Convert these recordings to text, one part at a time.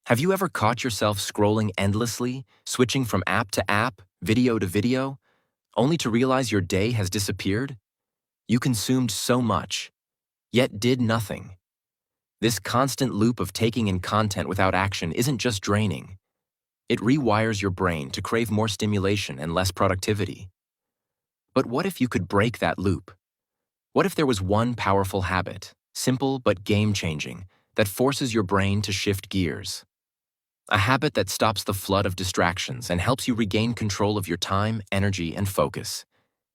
Have you ever caught yourself scrolling endlessly, switching from app to app, video to video, only to realize your day has disappeared? You consumed so much, yet did nothing. This constant loop of taking in content without action isn't just draining. It rewires your brain to crave more stimulation and less productivity. But what if you could break that loop? What if there was one powerful habit, simple but game-changing, that forces your brain to shift gears? A habit that stops the flood of distractions and helps you regain control of your time, energy, and focus.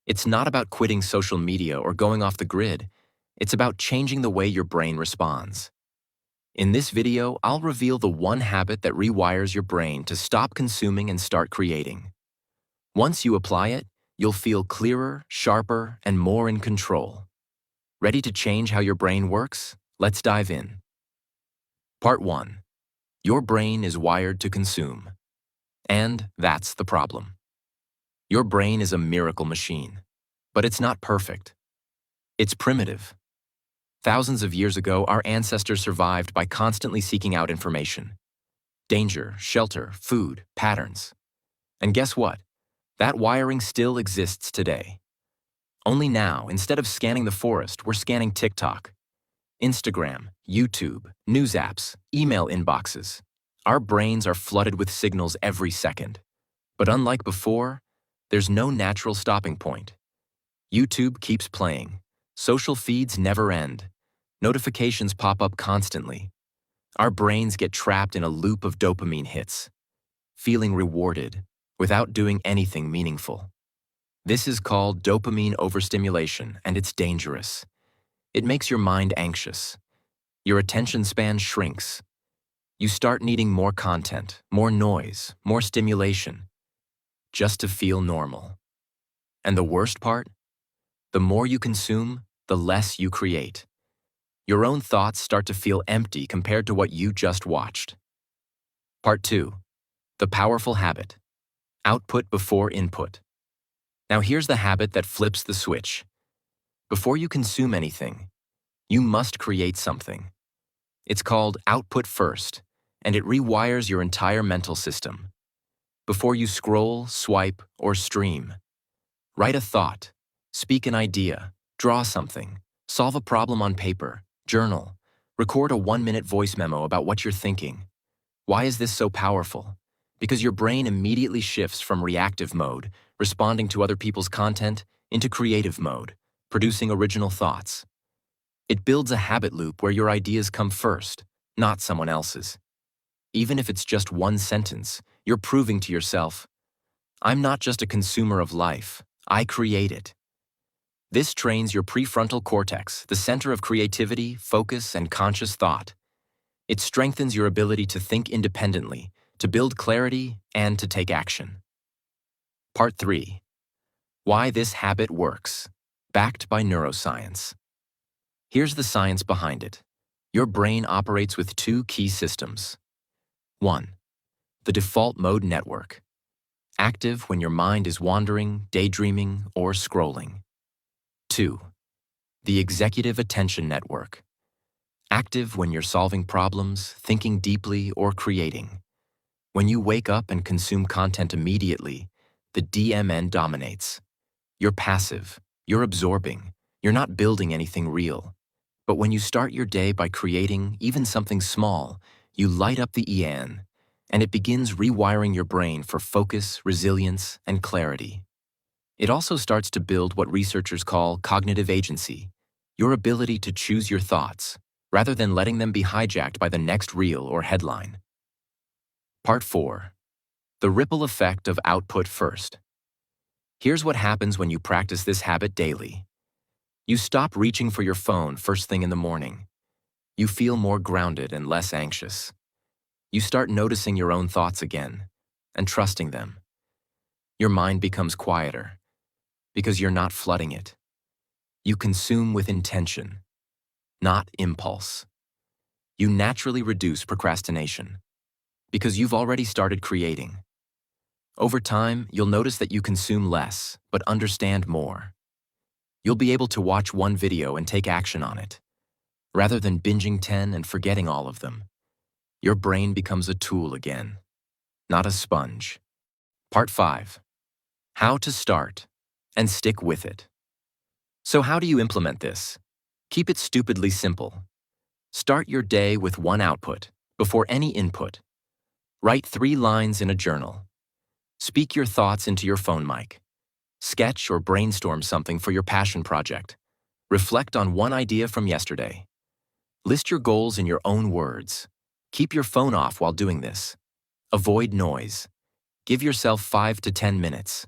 It's not about quitting social media or going off the grid. It's about changing the way your brain responds. In this video, I'll reveal the one habit that rewires your brain to stop consuming and start creating. Once you apply it, you'll feel clearer, sharper, and more in control. Ready to change how your brain works? Let's dive in. Part 1. Your brain is wired to consume. And that's the problem. Your brain is a miracle machine, but it's not perfect. It's primitive. Thousands of years ago, our ancestors survived by constantly seeking out information. Danger, shelter, food, patterns. And guess what? That wiring still exists today. Only now, instead of scanning the forest, we're scanning TikTok, Instagram, YouTube, news apps, email inboxes. Our brains are flooded with signals every second. But unlike before, there's no natural stopping point. YouTube keeps playing. Social feeds never end. Notifications pop up constantly. Our brains get trapped in a loop of dopamine hits, feeling rewarded without doing anything meaningful. This is called dopamine overstimulation, and it's dangerous. It makes your mind anxious. Your attention span shrinks. You start needing more content, more noise, more stimulation, just to feel normal. And the worst part? The more you consume, the less you create. Your own thoughts start to feel empty compared to what you just watched. Part 2. The powerful habit. Output before input. Now here's the habit that flips the switch. Before you consume anything, you must create something. It's called output first, and it rewires your entire mental system. Before you scroll, swipe, or stream, write a thought, speak an idea, draw something, solve a problem on paper, journal, record a 1-minute voice memo about what you're thinking. Why is this so powerful? Because your brain immediately shifts from reactive mode, responding to other people's content, into creative mode, producing original thoughts. It builds a habit loop where your ideas come first, not someone else's. Even if it's just one sentence, you're proving to yourself, I'm not just a consumer of life, I create it. This trains your prefrontal cortex, the center of creativity, focus, and conscious thought. It strengthens your ability to think independently, to build clarity, and to take action. Part 3. Why this habit works, backed by neuroscience. Here's the science behind it. Your brain operates with 2 key systems. 1. The default mode network. Active when your mind is wandering, daydreaming, or scrolling. 2. The executive attention network. Active when you're solving problems, thinking deeply, or creating. When you wake up and consume content immediately, the DMN dominates. You're passive, you're absorbing, you're not building anything real. But when you start your day by creating even something small, you light up the EN, and it begins rewiring your brain for focus, resilience, and clarity. It also starts to build what researchers call cognitive agency, your ability to choose your thoughts, rather than letting them be hijacked by the next reel or headline. Part 4. The ripple effect of output first. Here's what happens when you practice this habit daily. You stop reaching for your phone first thing in the morning. You feel more grounded and less anxious. You start noticing your own thoughts again and trusting them. Your mind becomes quieter because you're not flooding it. You consume with intention, not impulse. You naturally reduce procrastination because you've already started creating. Over time, you'll notice that you consume less, but understand more. You'll be able to watch one video and take action on it, rather than binging 10 and forgetting all of them. your brain becomes a tool again, not a sponge. Part 5. How to start and stick with it. So how do you implement this? Keep it stupidly simple. Start your day with one output, before any input. Write 3 lines in a journal. Speak your thoughts into your phone mic. Sketch or brainstorm something for your passion project. Reflect on one idea from yesterday. List your goals in your own words. Keep your phone off while doing this. Avoid noise. Give yourself 5 to 10 minutes.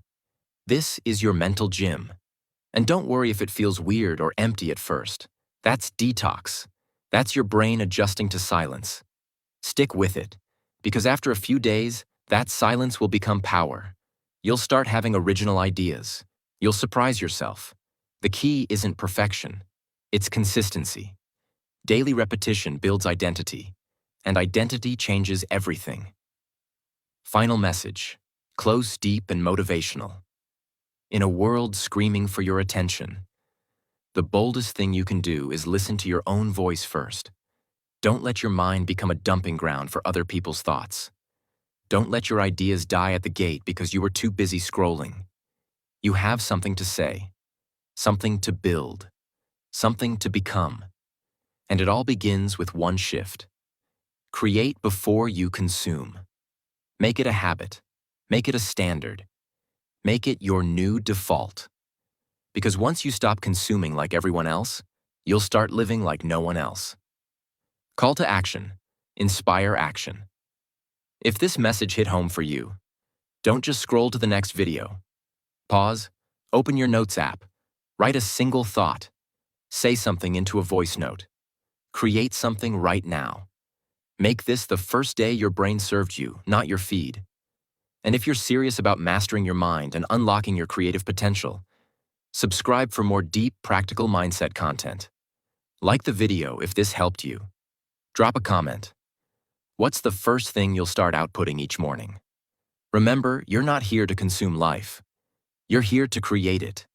This is your mental gym. And don't worry if it feels weird or empty at first. That's detox. That's your brain adjusting to silence. Stick with it, because after a few days, that silence will become power. You'll start having original ideas. You'll surprise yourself. The key isn't perfection. It's consistency. Daily repetition builds identity, and identity changes everything. Final message. Close, deep, and motivational. In a world screaming for your attention, the boldest thing you can do is listen to your own voice first. Don't let your mind become a dumping ground for other people's thoughts. Don't let your ideas die at the gate because you were too busy scrolling. You have something to say, something to build, something to become. And it all begins with one shift. Create before you consume. Make it a habit. Make it a standard. Make it your new default. Because once you stop consuming like everyone else, you'll start living like no one else. Call to action. Inspire action. If this message hit home for you, don't just scroll to the next video. Pause, open your notes app, write a single thought, say something into a voice note. Create something right now. Make this the first day your brain served you, not your feed. And if you're serious about mastering your mind and unlocking your creative potential, subscribe for more deep, practical mindset content. Like the video if this helped you. Drop a comment. What's the first thing you'll start outputting each morning? Remember, you're not here to consume life. You're here to create it.